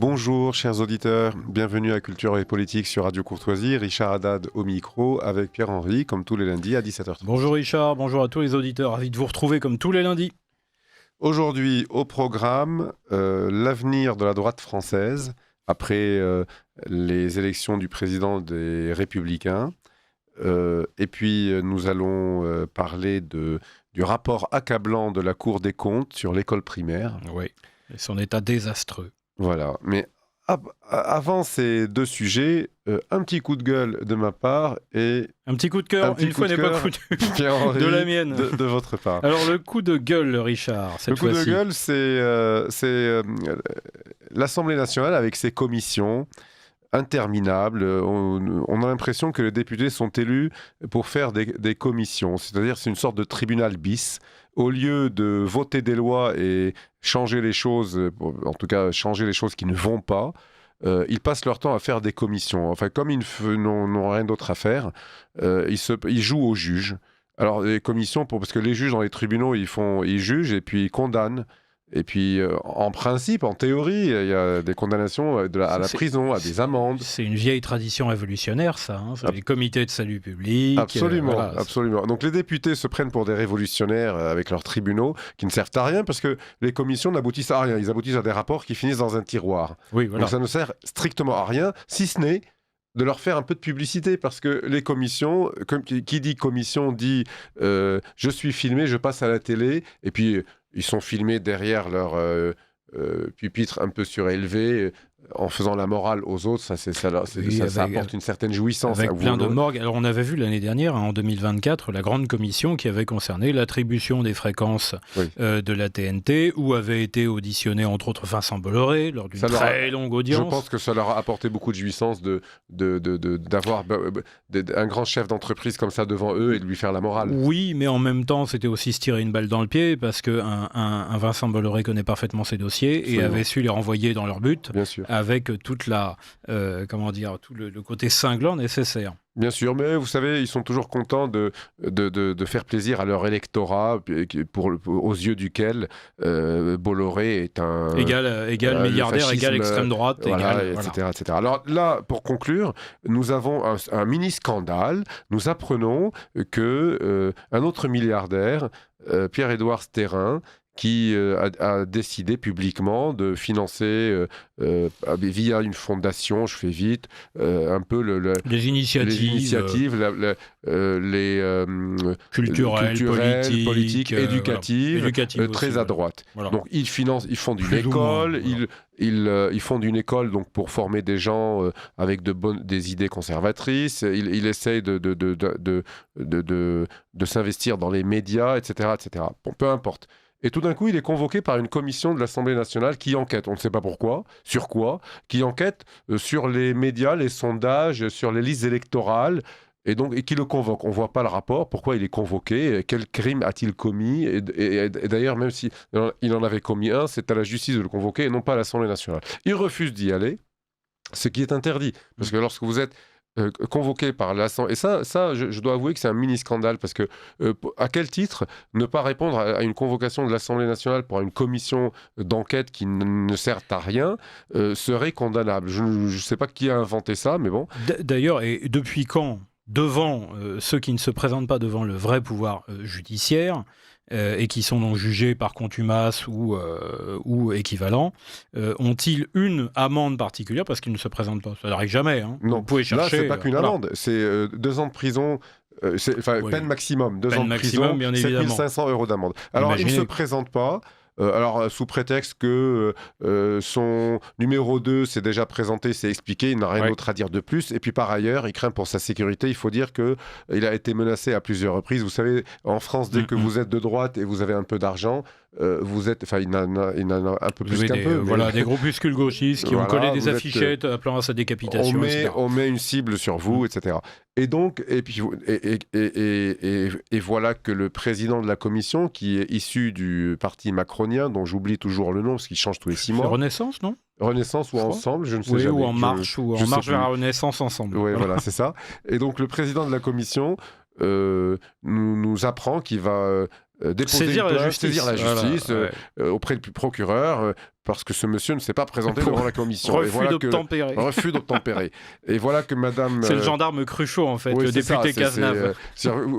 Bonjour chers auditeurs, bienvenue à Culture et Politique sur Radio Courtoisie, Richard Haddad au micro avec Pierre-Henri comme tous les lundis à 17h30. Bonjour Richard, bonjour à tous les auditeurs, ravi de vous retrouver comme tous les lundis. Aujourd'hui au programme, l'avenir de la droite française après les élections du président des Républicains. Et puis nous allons parler du rapport accablant de la Cour des comptes sur l'école primaire. Oui, et son état désastreux. Voilà, mais avant ces deux sujets, un petit coup de gueule de ma part et... Un petit coup de cœur, une fois n'est pas coutume, de la mienne. De votre part. Alors le coup de gueule, Richard, cette fois-ci. Le coup de gueule, c'est l'Assemblée nationale avec ses commissions interminables. On a l'impression que les députés sont élus pour faire des commissions, c'est-à-dire c'est une sorte de tribunal bis. Au lieu de voter des lois et changer les choses, en tout cas changer les choses qui ne vont pas, ils passent leur temps à faire des commissions. Enfin, comme ils n'ont rien d'autre à faire, ils jouent aux juges. Alors, les commissions, parce que les juges dans les tribunaux, ils jugent et puis ils condamnent. Et puis, en principe, en théorie, il y a des condamnations à la prison, à des amendes. C'est une vieille tradition révolutionnaire, ça. Hein. C'est les comités de salut public. Absolument, voilà. Absolument. Donc, les députés se prennent pour des révolutionnaires avec leurs tribunaux qui ne servent à rien parce que les commissions n'aboutissent à rien. Ils aboutissent à des rapports qui finissent dans un tiroir. Oui, voilà. Donc, ça ne sert strictement à rien, si ce n'est de leur faire un peu de publicité, parce que les commissions, qui dit commission dit je suis filmé, je passe à la télé, et puis ils sont filmés derrière leur pupitre un peu surélevé, en faisant la morale aux autres, ça apporte une certaine jouissance. Avec plein de morgues. Alors on avait vu l'année dernière, en 2024, la grande commission qui avait concerné l'attribution des fréquences de la TNT, où avait été auditionné entre autres Vincent Bolloré lors d'une très longue audience. Je pense que ça leur a apporté beaucoup de jouissance d'avoir un grand chef d'entreprise comme ça devant eux et de lui faire la morale. Oui, mais en même temps, c'était aussi se tirer une balle dans le pied, parce qu'un Vincent Bolloré connaît parfaitement ses dossiers et avait su les renvoyer dans leur but. Bien sûr. Avec toute tout le côté cinglant nécessaire. Bien sûr, mais vous savez, ils sont toujours contents de faire plaisir à leur électorat, aux yeux duquel Bolloré est un... Égal milliardaire, égal extrême droite, etc. Alors là, pour conclure, nous avons un mini-scandale. Nous apprenons qu'un autre milliardaire, Pierre-Édouard Sterrin, qui a décidé publiquement de financer via une fondation, je fais vite, un peu les initiatives culturelles, politiques, éducatives, très à droite. Voilà. Donc ils fondent une école, ils fondent une école donc pour former des gens avec des idées conservatrices. Il essaye de s'investir dans les médias, etc., etc. Bon, peu importe. Et tout d'un coup, il est convoqué par une commission de l'Assemblée nationale qui enquête, on ne sait pas pourquoi, sur quoi, qui enquête sur les médias, les sondages, sur les listes électorales, et qui le convoque. On ne voit pas le rapport, pourquoi il est convoqué, quel crime a-t-il commis, et d'ailleurs, même s'il en avait commis un, c'est à la justice de le convoquer et non pas à l'Assemblée nationale. Il refuse d'y aller, ce qui est interdit, parce que lorsque vous êtes convoqué par l'Assemblée. Et ça je dois avouer que c'est un mini-scandale, parce que à quel titre ne pas répondre à une convocation de l'Assemblée nationale pour une commission d'enquête qui ne sert à rien serait condamnable. Je ne sais pas qui a inventé ça, mais bon. D'ailleurs, et depuis quand, devant ceux qui ne se présentent pas devant le vrai pouvoir judiciaire, et qui sont donc jugés par contumace ou équivalent, ont-ils une amende particulière parce qu'ils ne se présentent pas ? Ça n'arrive jamais. Hein. Non, vous pouvez chercher. Là, c'est pas qu'une amende, c'est 2 ans de prison, peine maximum, 2 ans de prison, 7 500 € d'amende. Alors, il ne se présente pas. Alors, sous prétexte que son numéro 2 s'est déjà présenté, s'est expliqué, il n'a rien d'autre à dire de plus. Et puis, par ailleurs, il craint pour sa sécurité. Il faut dire qu'il a été menacé à plusieurs reprises. Vous savez, en France, dès que vous êtes de droite et vous avez un peu d'argent, vous êtes... Enfin, il en a un peu plus qu'un peu. Voilà, des groupusques gauchistes qui ont collé des affichettes appelant à sa décapitation, on met une cible sur vous, etc. Et donc, et voilà que le président de la commission, qui est issu du parti macronien, dont j'oublie toujours le nom, parce qu'il change tous les 6 mois. C'est Renaissance, non ? Renaissance ou Ensemble, je ne sais jamais. Ou En Marche, vers la Renaissance Ensemble. Oui, voilà, c'est ça. Et donc, le président de la commission nous apprend qu'il va saisir la justice auprès du procureur, parce que ce monsieur ne s'est pas présenté devant la commission. Refus d'obtempérer. Et voilà que madame... C'est le gendarme Cruchot, en fait, le député Cazenave.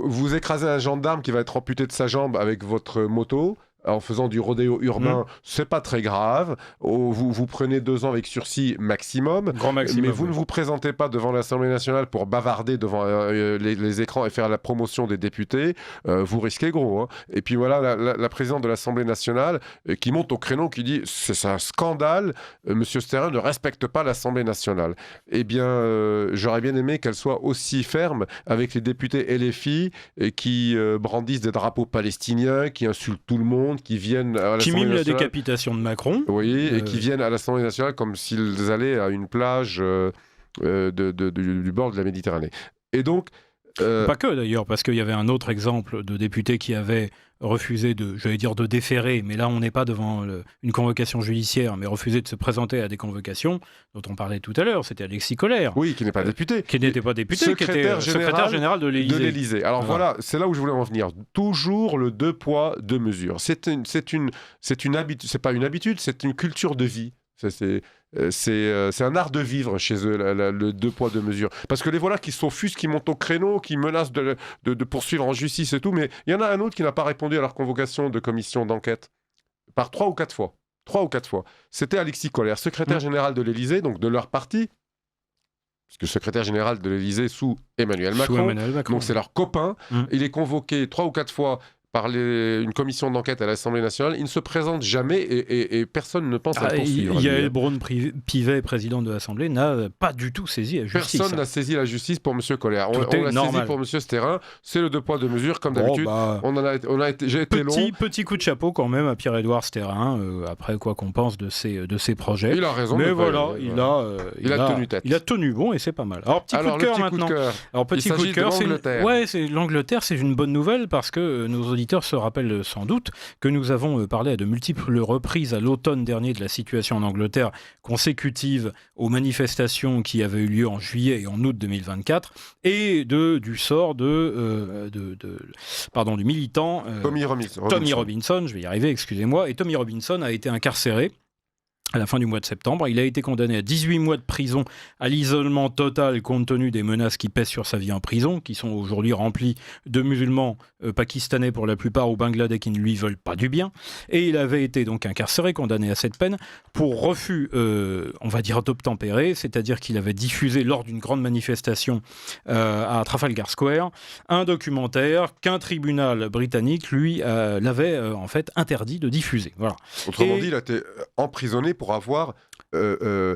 Vous écrasez un gendarme qui va être amputé de sa jambe avec votre moto, en faisant du rodéo urbain, c'est pas très grave. Vous prenez 2 ans avec sursis maximum, mais vous ne vous présentez pas devant l'Assemblée nationale pour bavarder devant les écrans et faire la promotion des députés. Vous risquez gros. Hein. Et puis voilà, la présidente de l'Assemblée nationale qui monte au créneau, qui dit c'est un scandale, Monsieur Stérin ne respecte pas l'Assemblée nationale. Eh bien, j'aurais bien aimé qu'elle soit aussi ferme avec les députés LFI qui brandissent des drapeaux palestiniens, qui insultent tout le monde, qui viennent à qui miment la décapitation de Macron. Oui, et qui viennent à l'Assemblée nationale comme s'ils allaient à une plage du bord de la Méditerranée. Et donc... Pas que d'ailleurs, parce qu'il y avait un autre exemple de député qui avait refusé de déférer, mais là on n'est pas devant une convocation judiciaire, mais refusé de se présenter à des convocations dont on parlait tout à l'heure, c'était Alexis Colère. Oui, qui n'est pas député. Qui n'était pas député, qui était secrétaire général de l'Élysée. Alors voilà, c'est là où je voulais en venir. Toujours le 2 poids, 2 mesures. C'est une habitude, c'est pas une habitude, c'est une culture de vie. C'est un art de vivre chez eux, le 2 poids 2 mesures. Parce que les voilà qui s'offusquent, qui montent au créneau, qui menacent de poursuivre en justice et tout, mais il y en a un autre qui n'a pas répondu à leur convocation de commission d'enquête par 3 ou 4 fois. 3 ou 4 fois. C'était Alexis Colère, secrétaire général de l'Élysée, donc de leur parti, puisque secrétaire général de l'Élysée sous Emmanuel Macron. Donc c'est leur copain. Il est convoqué 3 ou 4 fois par une commission d'enquête à l'Assemblée nationale. Il ne se présente jamais et personne ne pense à le poursuivre. Yael Braun-Pivet, président de l'Assemblée, n'a pas du tout saisi la justice. Personne n'a saisi la justice pour M. Colère. On l'a saisi pour M. Stérin. C'est le 2 poids 2 mesures, comme d'habitude. J'ai été long. Petit coup de chapeau quand même à Pierre-Édouard Stérin, après quoi qu'on pense de ses projets. Il a raison. Mais voilà, il a tenu tête. Il a tenu bon et c'est pas mal. Alors, petit coup de cœur maintenant. Alors, petit coup de cœur, c'est l'Angleterre, c'est une bonne nouvelle parce que nos auditeurs se rappellent sans doute que nous avons parlé à de multiples reprises à l'automne dernier de la situation en Angleterre consécutive aux manifestations qui avaient eu lieu en juillet et en août 2024 et du sort du militant Tommy Robinson, je vais y arriver, excusez-moi, et Tommy Robinson a été incarcéré à la fin du mois de septembre. Il a été condamné à 18 mois de prison à l'isolement total compte tenu des menaces qui pèsent sur sa vie en prison, qui sont aujourd'hui remplies de musulmans pakistanais pour la plupart ou bangladais qui ne lui veulent pas du bien. Et il avait été donc incarcéré, condamné à cette peine pour refus, on va dire, d'obtempérer, c'est-à-dire qu'il avait diffusé lors d'une grande manifestation à Trafalgar Square un documentaire qu'un tribunal britannique, lui, l'avait en fait interdit de diffuser. Voilà. Autrement dit, il a été emprisonné pour avoir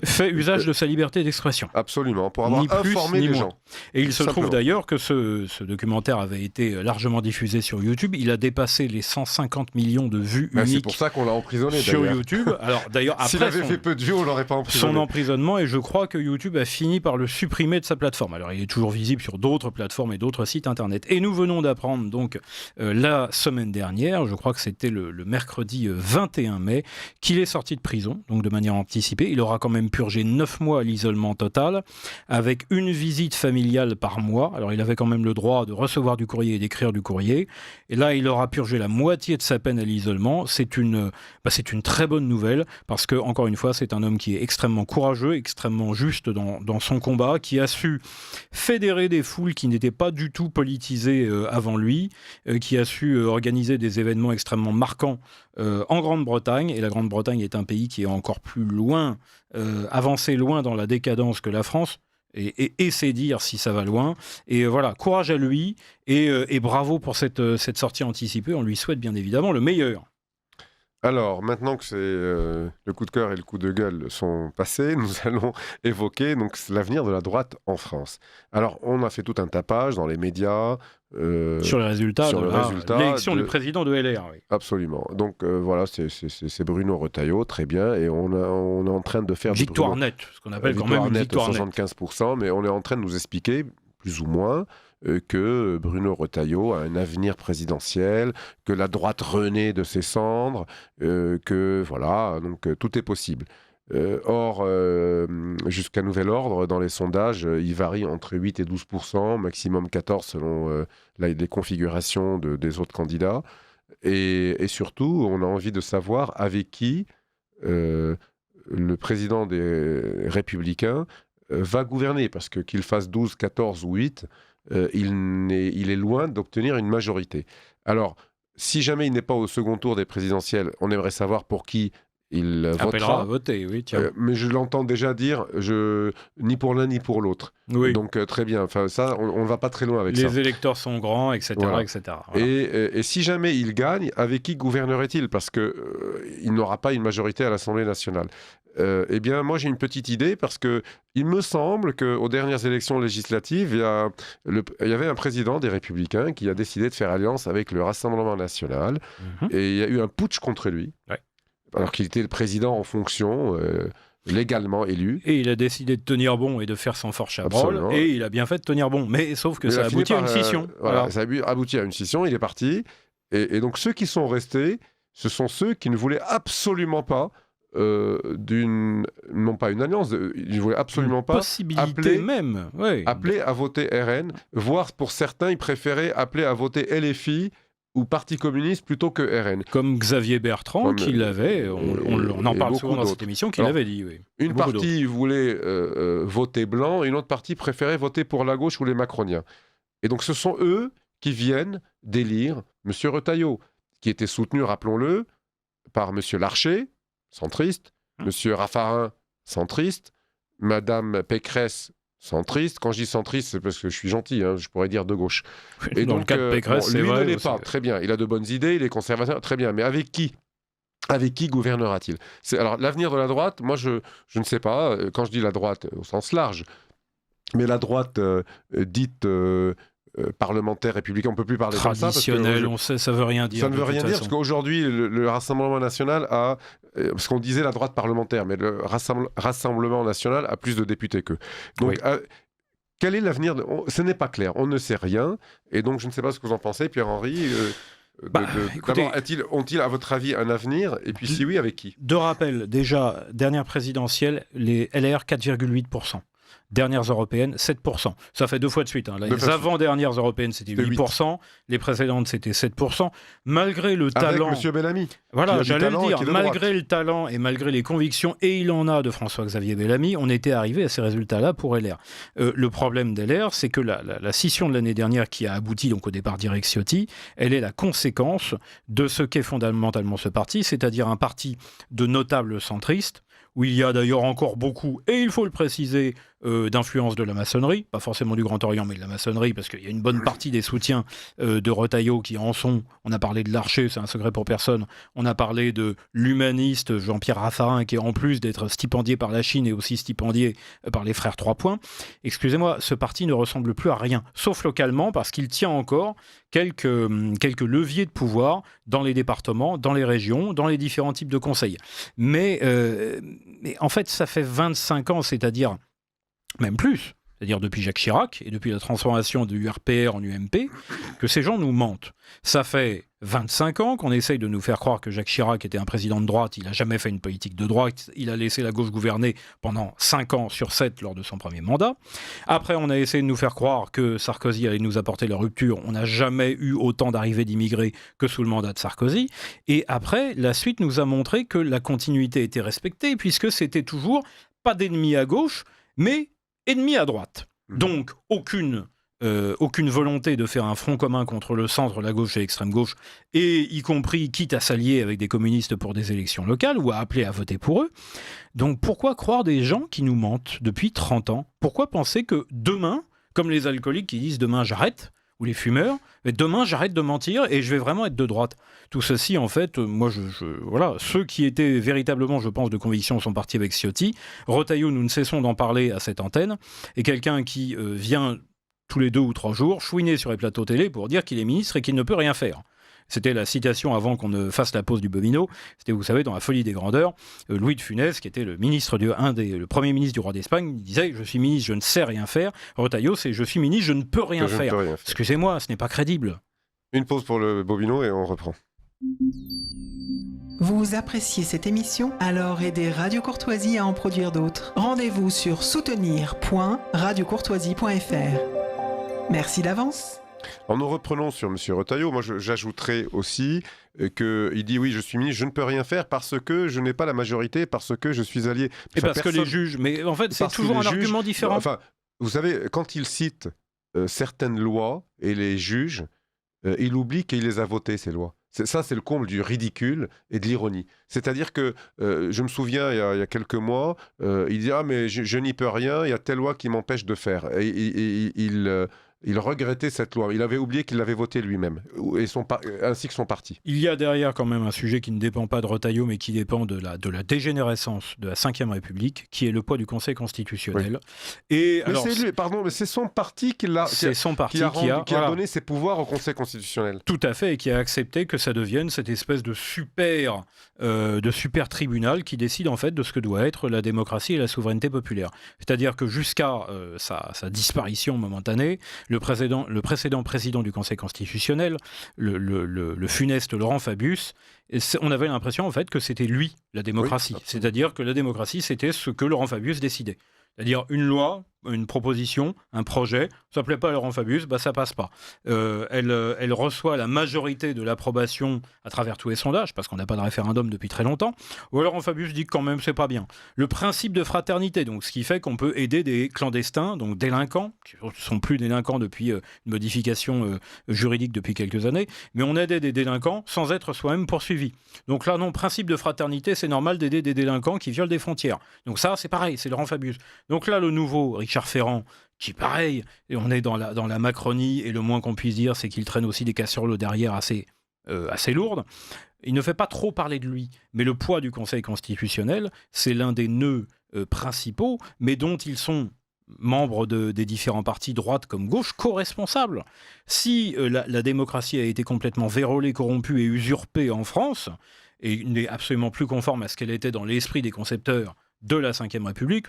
fait usage de sa liberté d'expression. Absolument, pour avoir informé les gens. Et il se trouve d'ailleurs que ce documentaire avait été largement diffusé sur YouTube. Il a dépassé les 150 millions de vues uniques. C'est pour ça qu'on l'a emprisonné sur YouTube. Alors d'ailleurs, après s'il avait fait peu de vues, on l'aurait pas emprisonné. Son emprisonnement, et je crois que YouTube a fini par le supprimer de sa plateforme. Alors il est toujours visible sur d'autres plateformes et d'autres sites internet. Et nous venons d'apprendre donc la semaine dernière, je crois que c'était le mercredi 21 mai, qu'il est sorti de prison, donc de manière anticipée. Il aura quand même purgé 9 mois à l'isolement total, avec une visite familiale par mois. Alors il avait quand même le droit de recevoir du courrier et d'écrire du courrier. Et là, il aura purgé la moitié de sa peine à l'isolement. C'est une très bonne nouvelle, parce que, encore une fois, c'est un homme qui est extrêmement courageux, extrêmement juste dans son combat, qui a su fédérer des foules qui n'étaient pas du tout politisées avant lui, qui a su organiser des événements extrêmement marquants en Grande-Bretagne. Et la Grande-Bretagne est un pays qui est encore plus loin, avancé loin dans la décadence que la France. Et c'est dire si ça va loin. Et voilà, courage à lui et bravo pour cette sortie anticipée. On lui souhaite bien évidemment le meilleur. Alors, maintenant que le coup de cœur et le coup de gueule sont passés, nous allons évoquer donc l'avenir de la droite en France. Alors, on a fait tout un tapage dans les médias. Sur les résultats de l'élection du président de LR. Oui. Absolument. Donc voilà, c'est Bruno Retailleau, très bien. Et on est en train de faire... Victoire nette, ce qu'on appelle quand même une victoire nette. 75%, mais on est en train de nous expliquer, plus ou moins, que Bruno Retailleau a un avenir présidentiel, que la droite renaît de ses cendres, que voilà, donc tout est possible. Or, jusqu'à nouvel ordre, dans les sondages, il varie entre 8 et 12%, maximum 14% selon les configurations des autres candidats. Et surtout, on a envie de savoir avec qui le président des Républicains va gouverner, parce que qu'il fasse 12, 14 ou 8, il est loin d'obtenir une majorité. Alors, si jamais il n'est pas au second tour des présidentielles, on aimerait savoir pour qui il votera. À voter, oui, tiens. Mais je l'entends déjà dire, ni pour l'un ni pour l'autre. Oui. Donc très bien, enfin, ça, on ne va pas très loin avec ça. Les électeurs sont grands, etc. Voilà. etc. Voilà. Et si jamais il gagne, avec qui gouvernerait-il ? Parce qu'il n'aura pas une majorité à l'Assemblée nationale. Eh bien, moi, j'ai une petite idée, parce qu'il me semble qu'aux dernières élections législatives, il y avait un président des Républicains qui a décidé de faire alliance avec le Rassemblement national, et il y a eu un putsch contre lui. Ouais. Alors qu'il était le président en fonction, légalement élu. Et il a décidé de tenir bon et de faire son fort chabrol, et il a bien fait de tenir bon. Mais sauf que ça a abouti à une scission. Voilà, ça a abouti à une scission, il est parti. Et donc ceux qui sont restés, ce sont ceux qui ne voulaient absolument pas non pas une alliance, ils ne voulaient absolument pas appeler à voter RN, voire pour certains, ils préféraient appeler à voter LFI ou Parti communiste plutôt que RN. Comme Xavier Bertrand, qui l'avait, on en parle souvent dans cette émission, qui l'avait dit. Oui. Une partie voulait voter blanc, et une autre partie préférait voter pour la gauche ou les macroniens. Et donc ce sont eux qui viennent d'élire M. Retailleau, qui était soutenu, rappelons-le, par M. Larcher, centriste, M. Raffarin, centriste, Mme Pécresse, centriste. Quand je dis centriste, c'est parce que je suis gentil, je pourrais dire de gauche. Et dans le cas de Pécresse, c'est vrai. Lui ne l'est pas, très bien. Il a de bonnes idées, il est conservateur, très bien. Mais avec qui gouvernera-t-il ? Alors, l'avenir de la droite, moi, je ne sais pas. Quand je dis la droite, au sens large, mais la droite dite parlementaire républicain, on ne peut plus parler comme ça. Traditionnel, on sait, ça ne veut rien dire. Ça ne veut rien dire, parce qu'aujourd'hui, le Rassemblement national a... Parce qu'on disait la droite parlementaire, mais le Rassemblement national a plus de députés qu'eux. Donc, quel est l'avenir Ce n'est pas clair, on ne sait rien. Et donc, je ne sais pas ce que vous en pensez, Pierre-Henri. Écoutez, d'abord, ont-ils, à votre avis, un avenir ? Et puis, si oui, avec qui ? De rappel, déjà, dernière présidentielle, les LR, 4,8%. Dernières européennes, 7%. Ça fait 2 fois de suite. Les avant-dernières européennes, c'était 8%. Les précédentes, c'était 7%. Malgré le talent... Avec M. Bellamy. Voilà, j'allais le dire. Malgré le talent et malgré les convictions, et il en a, de François-Xavier Bellamy, on était arrivé à ces résultats-là pour LR. Le problème d'LR, c'est que la scission de l'année dernière, qui a abouti donc au départ d'Éric Ciotti, elle est la conséquence de ce qu'est fondamentalement ce parti, c'est-à-dire un parti de notables centristes, où il y a d'ailleurs encore beaucoup, et il faut le préciser, d'influence de la maçonnerie, pas forcément du Grand Orient, mais de la maçonnerie, parce qu'il y a une bonne partie des soutiens de Retailleau qui en sont. On a parlé de Larcher, c'est un secret pour personne. On a parlé de l'humaniste Jean-Pierre Raffarin, qui en plus d'être stipendié par la Chine, est aussi stipendié par les frères Trois Points. Excusez-moi, ce parti ne ressemble plus à rien, sauf localement, parce qu'il tient encore quelques leviers de pouvoir dans les départements, dans les régions, dans les différents types de conseils. Mais en fait, ça fait 25 ans, c'est-à-dire même plus, c'est-à-dire depuis Jacques Chirac et depuis la transformation du RPR en UMP, que ces gens nous mentent. Ça fait 25 ans qu'on essaye de nous faire croire que Jacques Chirac était un président de droite. Il n'a jamais fait une politique de droite. Il a laissé la gauche gouverner pendant 5 ans sur 7 lors de son premier mandat. Après, on a essayé de nous faire croire que Sarkozy allait nous apporter la rupture. On n'a jamais eu autant d'arrivées d'immigrés que sous le mandat de Sarkozy. Et après, la suite nous a montré que la continuité était respectée, puisque c'était toujours pas d'ennemis à gauche, mais ennemis à droite. Donc, aucune volonté de faire un front commun contre le centre, la gauche et l'extrême gauche, et y compris quitte à s'allier avec des communistes pour des élections locales ou à appeler à voter pour eux. Donc pourquoi croire des gens qui nous mentent depuis 30 ans ? Pourquoi penser que demain, comme les alcooliques qui disent demain j'arrête, ou les fumeurs, mais demain j'arrête de mentir et je vais vraiment être de droite. Tout ceci, en fait, moi, voilà, ceux qui étaient véritablement, je pense, de conviction sont partis avec Ciotti. Retailleau, nous ne cessons d'en parler à cette antenne, et quelqu'un qui vient tous les 2 ou 3 jours chouiner sur les plateaux télé pour dire qu'il est ministre et qu'il ne peut rien faire. C'était la citation avant qu'on ne fasse la pause du Bobino. C'était, vous savez, dans La Folie des Grandeurs, Louis de Funès, qui était le premier ministre du roi d'Espagne, disait « Je suis ministre, je ne sais rien faire ». Retailleau, c'est « Je suis ministre, je ne peux rien faire ». Excusez-moi, ce n'est pas crédible. Une pause pour le Bobino et on reprend. Vous appréciez cette émission ? Alors aidez Radio Courtoisie à en produire d'autres. Rendez-vous sur soutenir.radiocourtoisie.fr. Merci d'avance. En nous reprenons sur M. Retailleau, moi j'ajouterais aussi qu'il dit oui, je suis ministre, je ne peux rien faire parce que je n'ai pas la majorité, parce que je suis allié. Et parce que les juges, mais en fait c'est toujours un argument différent. Enfin, vous savez, quand il cite certaines lois et les juges, il oublie qu'il les a votées, ces lois. Ça, c'est le comble du ridicule et de l'ironie. C'est-à-dire que, je me souviens, il y a quelques mois, il dit « Ah, mais je n'y peux rien, il y a telle loi qui m'empêche de faire. » Et il regrettait cette loi. Il avait oublié qu'il l'avait votée lui-même, ainsi que son parti. Il y a derrière quand même un sujet qui ne dépend pas de Retailleau, mais qui dépend de la dégénérescence de la Ve République, qui est le poids du Conseil constitutionnel. Oui. Et mais alors, c'est son parti qui a donné ses pouvoirs au Conseil constitutionnel. Tout à fait, et qui a accepté que ça devienne cette espèce de super tribunal qui décide en fait de ce que doit être la démocratie et la souveraineté populaire. C'est-à-dire que jusqu'à sa disparition momentanée, le précédent président du Conseil constitutionnel, le funeste Laurent Fabius, on avait l'impression en fait que c'était lui la démocratie. Oui, c'est-à-dire que la démocratie, c'était ce que Laurent Fabius décidait. C'est-à-dire une loi, une proposition, un projet, ça ne plaît pas à Laurent Fabius, ça passe pas. Elle reçoit la majorité de l'approbation à travers tous les sondages, parce qu'on n'a pas de référendum depuis très longtemps, ou Laurent Fabius dit que quand même c'est pas bien. Le principe de fraternité, donc ce qui fait qu'on peut aider des clandestins, donc délinquants, qui ne sont plus délinquants depuis une modification juridique depuis quelques années, mais on aide des délinquants sans être soi-même poursuivi. Donc là non, principe de fraternité, c'est normal d'aider des délinquants qui violent des frontières. Donc ça c'est pareil, c'est Laurent Fabius. Donc là le nouveau Richard Ferrand, qui pareil, et on est dans la Macronie, et le moins qu'on puisse dire, c'est qu'il traîne aussi des casseroles derrière assez lourdes. Il ne fait pas trop parler de lui, mais le poids du Conseil constitutionnel, c'est l'un des nœuds principaux, mais dont ils sont membres des différents partis, droite comme gauche, co-responsables. Si la démocratie a été complètement vérolée, corrompue et usurpée en France, et n'est absolument plus conforme à ce qu'elle était dans l'esprit des concepteurs de la Ve République,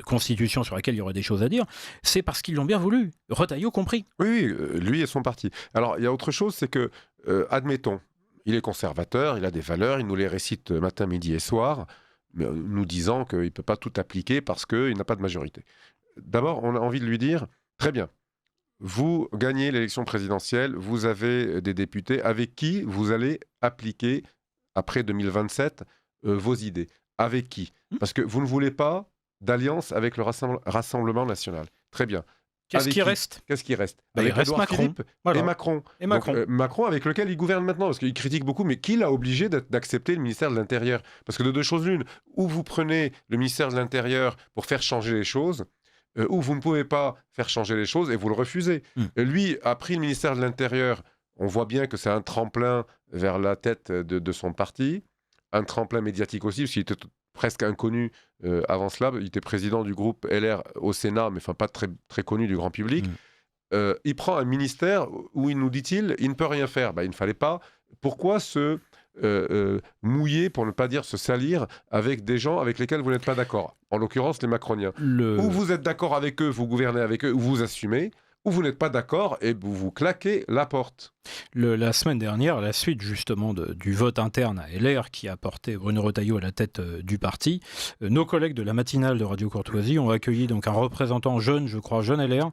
constitution sur laquelle il y aurait des choses à dire, c'est parce qu'ils l'ont bien voulu, Retailleau compris. Oui, lui et son parti. Alors, il y a autre chose, c'est que, admettons, il est conservateur, il a des valeurs, il nous les récite matin, midi et soir, nous disant qu'il ne peut pas tout appliquer parce qu'il n'a pas de majorité. D'abord, on a envie de lui dire, très bien, vous gagnez l'élection présidentielle, vous avez des députés avec qui vous allez appliquer, après 2027, vos idées. Avec qui ? Parce que vous ne voulez pas d'alliance avec le Rassemblement national. Très bien. Qu'est-ce qui reste ? Avec il reste Édouard Philippe voilà. et Macron. Donc, Macron avec lequel il gouverne maintenant, parce qu'il critique beaucoup, mais qui l'a obligé d'accepter le ministère de l'Intérieur ? Parce que de deux choses l'une, ou vous prenez le ministère de l'Intérieur pour faire changer les choses, ou vous ne pouvez pas faire changer les choses et vous le refusez. Lui a pris le ministère de l'Intérieur, on voit bien que c'est un tremplin vers la tête de son parti, un tremplin médiatique aussi, parce qu'il était presque inconnu avant cela. Il était président du groupe LR au Sénat, mais enfin pas très, très connu du grand public. Il prend un ministère où, nous dit-il, il ne peut rien faire. Il ne fallait pas. Pourquoi se mouiller, pour ne pas dire se salir, avec des gens avec lesquels vous n'êtes pas d'accord ? En l'occurrence, les Macroniens. Ou vous êtes d'accord avec eux, vous gouvernez avec eux, ou vous assumez, ou vous n'êtes pas d'accord et vous claquez la porte. La semaine dernière, à la suite justement du vote interne à LR qui a porté Bruno Retailleau à la tête du parti, nos collègues de la matinale de Radio Courtoisie ont accueilli donc un représentant jeune, je crois, jeune LR,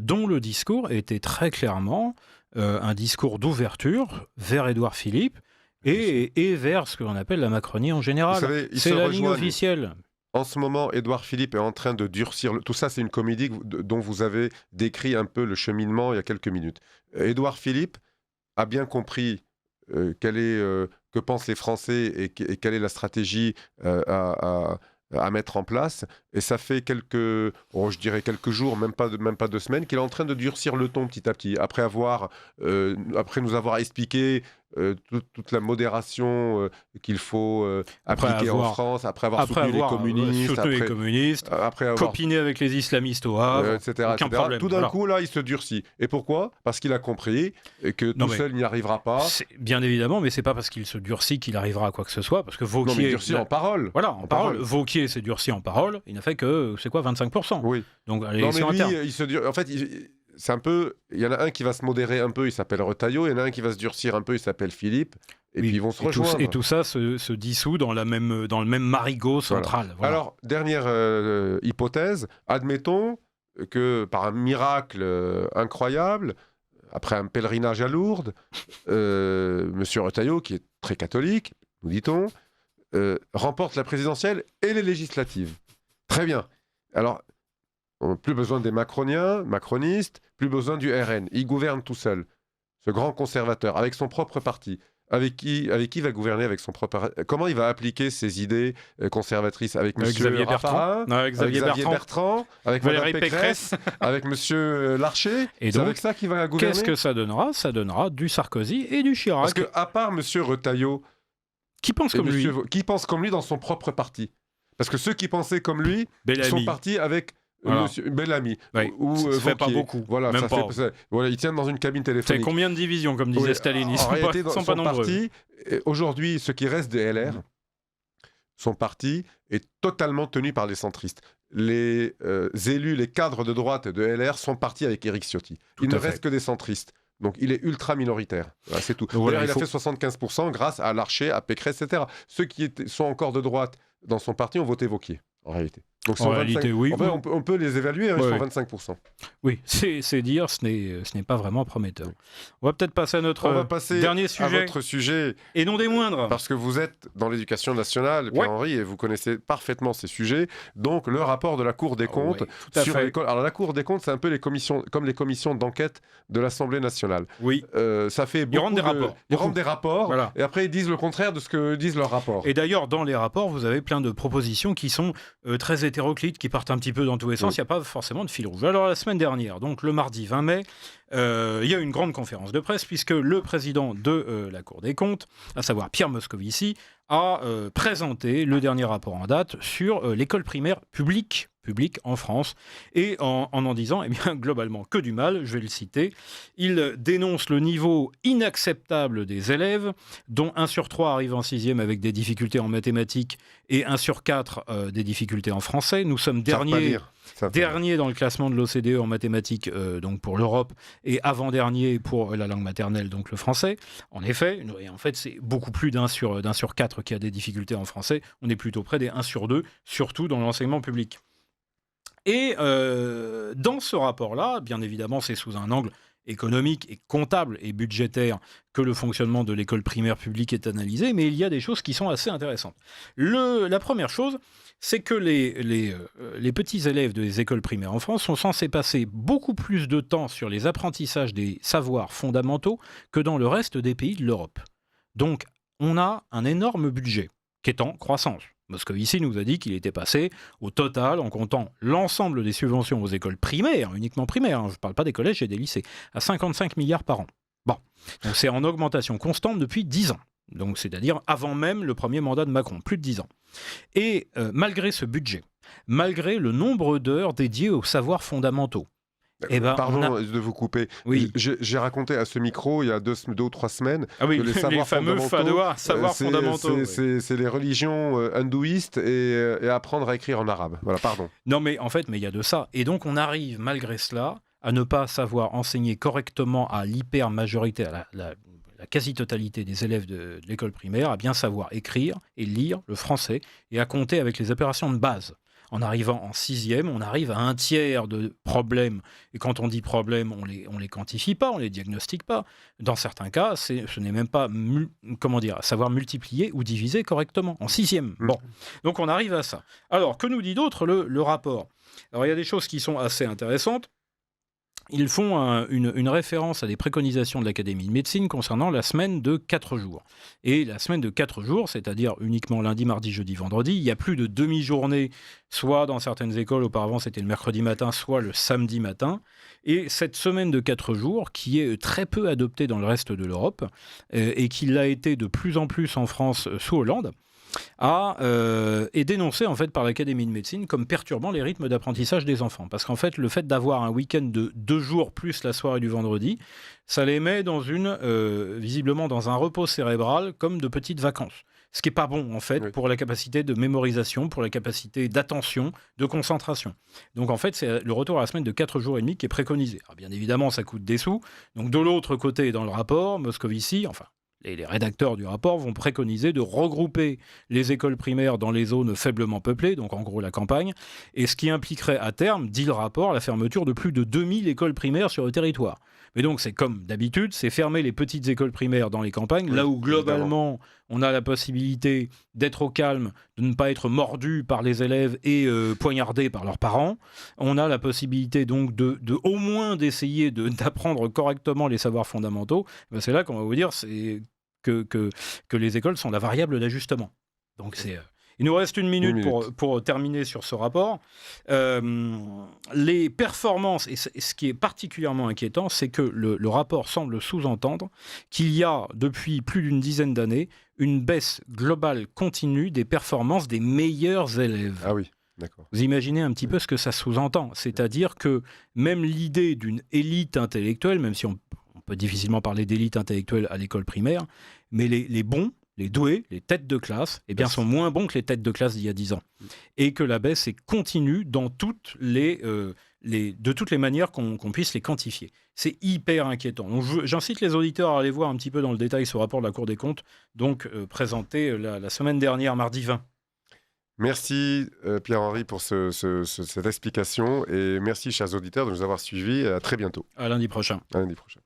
dont le discours était très clairement un discours d'ouverture vers Édouard Philippe et vers ce que l'on appelle la Macronie en général. Vous savez, c'est la ligne officielle. En ce moment, Édouard Philippe est en train de durcir... Tout ça, c'est une comédie dont vous avez décrit un peu le cheminement il y a quelques minutes. Édouard Philippe a bien compris que pensent les Français et quelle est la stratégie à mettre en place. Et ça fait quelques jours, même pas 2 semaines, qu'il est en train de durcir le ton petit à petit. Après nous avoir expliqué toute la modération qu'il faut appliquer en France, après avoir soutenu les communistes, après avoir copiné avec les islamistes au Havre, etc. Problème. Tout d'un coup, là, il se durcit. Et pourquoi ? Parce qu'il a compris que seul, il n'y arrivera pas. Bien évidemment, mais c'est pas parce qu'il se durcit qu'il arrivera à quoi que ce soit, parce que Wauquiez... Non, mais il durcit en parole. Voilà, en parole. Wauquiez s'est durci en parole, il n'a fait que, 25%. Oui. Donc, non, mais lui, il se durcit... En fait, c'est un peu... Il y en a un qui va se modérer un peu, il s'appelle Retailleau, il y en a un qui va se durcir un peu, il s'appelle Philippe, et puis ils vont se rejoindre. Et tout ça se dissout dans le même marigot central. Voilà. Alors, dernière hypothèse, admettons que par un miracle incroyable, après un pèlerinage à Lourdes, M. Retailleau, qui est très catholique, nous dit-on, remporte la présidentielle et les législatives. Très bien. Alors, on n'a plus besoin des macronistes, plus besoin du RN. Il gouverne tout seul, ce grand conservateur, avec son propre parti. Avec qui il va gouverner avec son propre... Comment il va appliquer ses idées conservatrices avec M. Xavier Bertrand, avec Xavier Bertrand, avec Valérie Mme Pécresse, avec M. Larcher. Et c'est donc, avec ça qu'il va gouverner. Qu'est-ce que ça donnera ? Ça donnera du Sarkozy et du Chirac. Parce qu'à part M. Retailleau... Qui pense comme lui ? Qui pense comme lui dans son propre parti. Parce que ceux qui pensaient comme lui sont partis avec... Voilà. Monsieur Bellamy, ou ça fait pas beaucoup, voilà, même pas. Voilà, ils tiennent dans une cabine téléphonique. C'est combien de divisions, comme disait Staline ? Ils sont pas nombreux. Parti, aujourd'hui, ce qui reste des LR, son parti est totalement tenu par les centristes. Les élus, les cadres de droite de LR sont partis avec Éric Ciotti. Il ne reste que des centristes. Donc il est ultra minoritaire. Voilà, c'est tout. Voilà, il a fait 75% grâce à Larcher, à Pécresse, etc. Ceux qui sont encore de droite dans son parti ont voté Wauquiez, en réalité. Donc en réalité, oui. On peut les évaluer, ils sont 25%. Oui, c'est dire, ce n'est pas vraiment prometteur. Oui. On va peut-être passer à notre dernier sujet. À votre sujet. Et non des moindres. Parce que vous êtes dans l'éducation nationale, Pierre-Henri, et vous connaissez parfaitement ces sujets. Donc, le rapport de la Cour des comptes sur l'école. Alors, la Cour des comptes, c'est un peu comme les commissions d'enquête de l'Assemblée nationale. Oui. Ça fait beaucoup ils rendent des rapports. Ils rendent des rapports, voilà. Et après, ils disent le contraire de ce que disent leurs rapports. Et d'ailleurs, dans les rapports, vous avez plein de propositions qui sont très hétéroclites, qui partent un petit peu dans tous les sens, il n'y a pas forcément de fil rouge. Alors la semaine dernière, donc le mardi 20 mai, il y a eu une grande conférence de presse puisque le président de la Cour des comptes, à savoir Pierre Moscovici, a présenté le dernier rapport en date sur l'école primaire publique en France, et en disant, eh bien, globalement, que du mal, je vais le citer. Il dénonce le niveau inacceptable des élèves, dont 1 sur 3 arrive en 6e avec des difficultés en mathématiques et 1 sur 4 des difficultés en français. Nous sommes derniers dans le classement de l'OCDE en mathématiques donc pour l'Europe, et avant-dernier pour la langue maternelle, donc le français. En effet, c'est beaucoup plus d'un sur 4 qui a des difficultés en français. On est plutôt près des 1 sur 2, surtout dans l'enseignement public. Et dans ce rapport-là, bien évidemment, c'est sous un angle économique et comptable et budgétaire que le fonctionnement de l'école primaire publique est analysé, mais il y a des choses qui sont assez intéressantes. La première chose, c'est que les petits élèves des écoles primaires en France sont censés passer beaucoup plus de temps sur les apprentissages des savoirs fondamentaux que dans le reste des pays de l'Europe. Donc, on a un énorme budget qui est en croissance. Moscovici nous a dit qu'il était passé au total, en comptant l'ensemble des subventions aux écoles primaires, uniquement primaires, je ne parle pas des collèges et des lycées, à 55 milliards par an. Bon, donc c'est en augmentation constante depuis 10 ans, donc c'est-à-dire avant même le premier mandat de Macron, plus de 10 ans. Et malgré ce budget, malgré le nombre d'heures dédiées aux savoirs fondamentaux, pardon de vous couper. Oui. J'ai raconté à ce micro il y a 2 ou 3 semaines que les fameux savoirs fondamentaux. C'est les religions hindouistes et apprendre à écrire en arabe. Voilà, pardon. Non, mais en fait, il y a de ça. Et donc, on arrive, malgré cela, à ne pas savoir enseigner correctement à l'hyper-majorité, à la quasi-totalité des élèves de l'école primaire, à bien savoir écrire et lire le français et à compter avec les opérations de base. En arrivant en 6e, on arrive à 1/3 de problèmes. Et quand on dit problèmes, on les quantifie pas, on les diagnostique pas. Dans certains cas, ce n'est même pas savoir multiplier ou diviser correctement. En 6e. Bon. Donc on arrive à ça. Alors, que nous dit d'autre le rapport ? Alors, il y a des choses qui sont assez intéressantes. Ils font une référence à des préconisations de l'Académie de médecine concernant la semaine de 4 jours. Et la semaine de 4 jours, c'est-à-dire uniquement lundi, mardi, jeudi, vendredi, il n'y a plus de demi-journée, soit dans certaines écoles, auparavant c'était le mercredi matin, soit le samedi matin. Et cette semaine de 4 jours, qui est très peu adoptée dans le reste de l'Europe, et qui l'a été de plus en plus en France sous Hollande, est dénoncé en fait par l'Académie de médecine comme perturbant les rythmes d'apprentissage des enfants. Parce qu'en fait, le fait d'avoir un week-end de 2 jours plus la soirée du vendredi, ça les met visiblement dans un repos cérébral comme de petites vacances. Ce qui n'est pas bon, en fait, pour la capacité de mémorisation, pour la capacité d'attention, de concentration. Donc, en fait, c'est le retour à la semaine de 4 jours et demi qui est préconisé. Alors, bien évidemment, ça coûte des sous. Donc, de l'autre côté, dans le rapport, Moscovici, les rédacteurs du rapport vont préconiser de regrouper les écoles primaires dans les zones faiblement peuplées, donc en gros la campagne, et ce qui impliquerait à terme, dit le rapport, la fermeture de plus de 2000 écoles primaires sur le territoire. Mais donc c'est comme d'habitude, c'est fermer les petites écoles primaires dans les campagnes, là où globalement on a la possibilité d'être au calme, de ne pas être mordu par les élèves et poignardé par leurs parents. On a la possibilité donc de au moins d'essayer d'apprendre correctement les savoirs fondamentaux. Ben c'est là qu'on va vous dire que les écoles sont la variable d'ajustement. Donc c'est... Il nous reste une minute. Pour terminer sur ce rapport. Les performances, et ce qui est particulièrement inquiétant, c'est que le rapport semble sous-entendre qu'il y a, depuis plus d'une dizaine d'années, une baisse globale continue des performances des meilleurs élèves. Ah oui, d'accord. Vous imaginez un petit peu ce que ça sous-entend. C'est-à-dire que même l'idée d'une élite intellectuelle, même si on peut difficilement parler d'élite intellectuelle à l'école primaire, mais les bons, les doués, les têtes de classe, sont moins bons que les têtes de classe d'il y a 10 ans. Et que la baisse est continue dans de toutes les manières qu'on puisse les quantifier. C'est hyper inquiétant. Donc, j'incite les auditeurs à aller voir un petit peu dans le détail ce rapport de la Cour des comptes, donc présenté la semaine dernière, mardi 20. Merci Pierre-Henri pour cette explication et merci chers auditeurs de nous avoir suivis. À très bientôt. À lundi prochain. À lundi prochain.